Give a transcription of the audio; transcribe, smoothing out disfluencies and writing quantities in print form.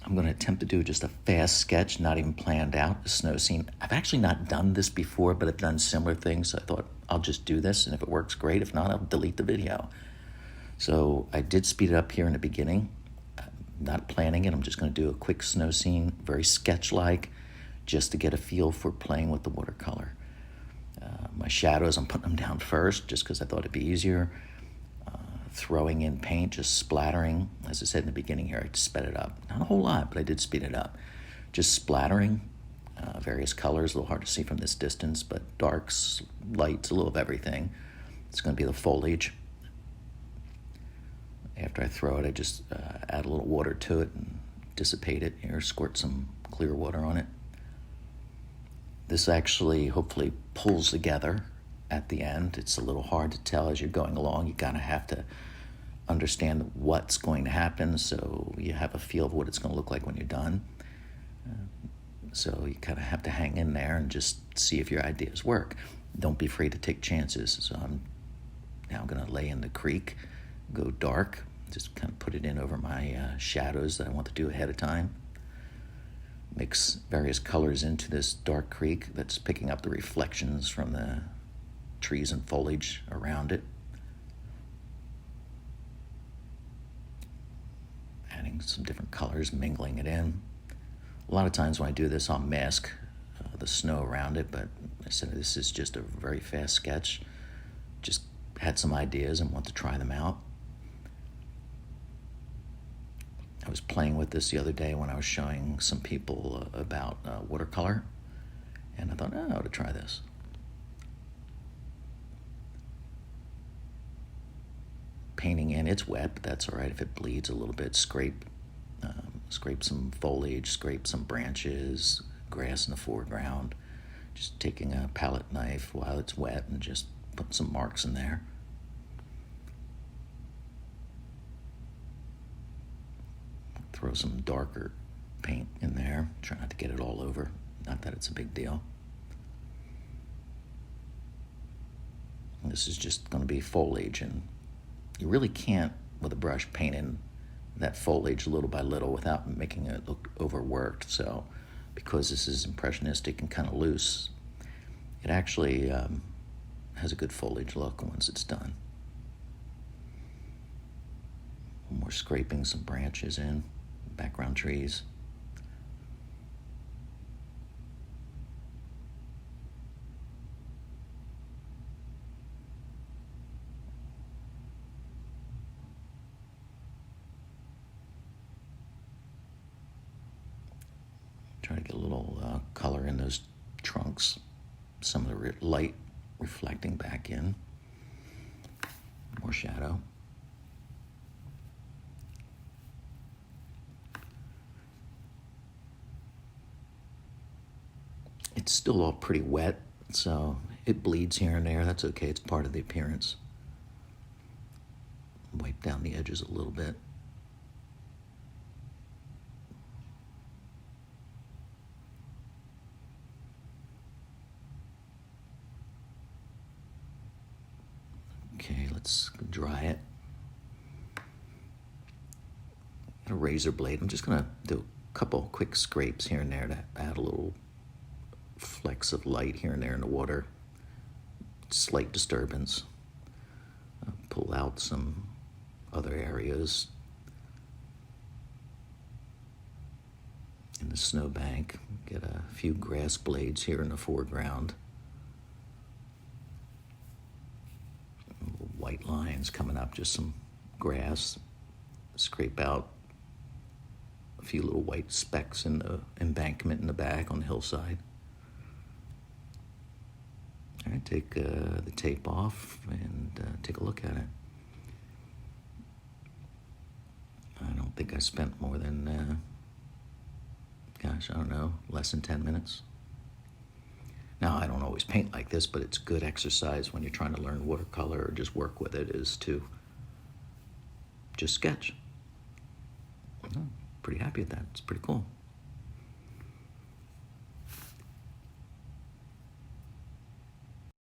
I'm going to attempt to do just a fast sketch, not even planned out, a snow scene. I've actually not done this before, but I've done similar things. So I thought I'll just do this, and if it works, great. If not, I'll delete the video. So I did speed it up here in the beginning. Not planning it. I'm just going to do a quick snow scene, very sketch-like, just to get a feel for playing with the watercolor. My shadows, I'm putting them down first just because I thought it'd be easier. Throwing in paint, just splattering. As I said in the beginning here, I sped it up. Not a whole lot, but I did speed it up. Just splattering various colors, a little hard to see from this distance, but darks, lights, a little of everything. It's going to be the foliage. After I throw it, I just add a little water to it and dissipate it here, squirt some clear water on it. This actually hopefully pulls together at the end. It's a little hard to tell as you're going along. You kind of have to understand what's going to happen so you have a feel of what it's going to look like when you're done. So you kind of have to hang in there and just see if your ideas work. Don't be afraid to take chances. So I'm now going to lay in the creek, go dark, just kind of put it in over my shadows that I want to do ahead of time. Mix various colors into this dark creek that's picking up the reflections from the trees and foliage around it. Adding some different colors, mingling it in. A lot of times when I do this, I'll mask the snow around it, but I said this is just a very fast sketch. Just had some ideas and want to try them out. I was playing with this the other day when I was showing some people about watercolor, and I thought, oh, I ought to try this. Painting in, it's wet, but that's all right. If it bleeds a little bit, scrape some foliage, scrape some branches, grass in the foreground. Just taking a palette knife while it's wet and just putting some marks in there. Throw some darker paint in there. Try not to get it all over. Not that it's a big deal. And this is just going to be foliage, and you really can't, with a brush, paint in that foliage little by little without making it look overworked. So because this is impressionistic and kind of loose, it actually has a good foliage look once it's done. More scraping some branches in, background trees. Try to get a little color in those trunks. Some of the light reflecting back in. More shadow. It's still all pretty wet, so it bleeds here and there. That's okay, it's part of the appearance. Wipe down the edges a little bit. Okay, let's dry it. Got a razor blade. I'm just gonna do a couple quick scrapes here and there to add a little flecks of light here and there in the water. Slight disturbance. Pull out some other areas in the snowbank. Get a few grass blades here in the foreground. White lines coming up, just some grass. Scrape out a few little white specks in the embankment in the back on the hillside. All right, take the tape off and take a look at it. I don't think I spent more than, gosh, I don't know, less than 10 minutes. Now, I don't always paint like this, but it's good exercise when you're trying to learn watercolor or just work with it, is to just sketch. I'm pretty happy with that. It's pretty cool.